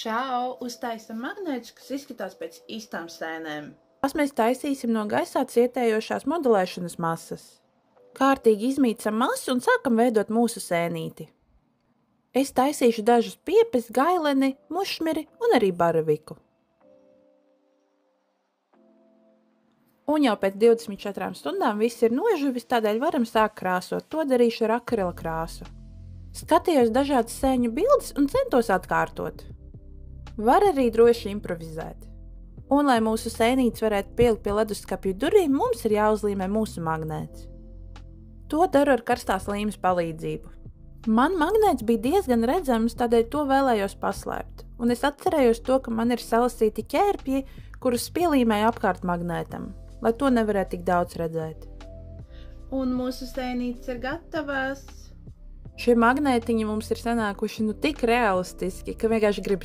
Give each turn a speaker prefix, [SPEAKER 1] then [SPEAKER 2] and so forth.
[SPEAKER 1] Čau, uztaisam magnētus, kas izskatās pēc īstām sēnēm.
[SPEAKER 2] Tās mēs taisīsim no gaisā cietējošās modelēšanas masas. Kārtīgi izmīcam masu un sākam veidot mūsu sēnīti. Es taisīšu dažus piepes, gaileni, mušmiri un arī baraviku. Un jau pēc 24 stundām viss ir nožuvis, tādēļ varam sākt krāsot. To darīšu ar akrila krāsu. Skatījos dažādas sēņu bildes un centos atkārtot. Var arī droši improvizēt. Un, lai mūsu sēnītes varētu pielikt pie leduskapju durvīm, mums ir jāuzlīmē mūsu magnēts. To daru ar karstās līmes palīdzību. Man magnēts bija diezgan redzams, tādēļ to vēlējos paslēpt. Un es atcerējos to, ka man ir salasīti ķērpji, kurus pielīmēju apkārt magnētam, lai to nevarētu tik daudz redzēt.
[SPEAKER 1] Un mūsu sēnītes ir gatavas.
[SPEAKER 2] Šie magnētiņi mums ir sanākuši tik realistiski, ka vienkārši grib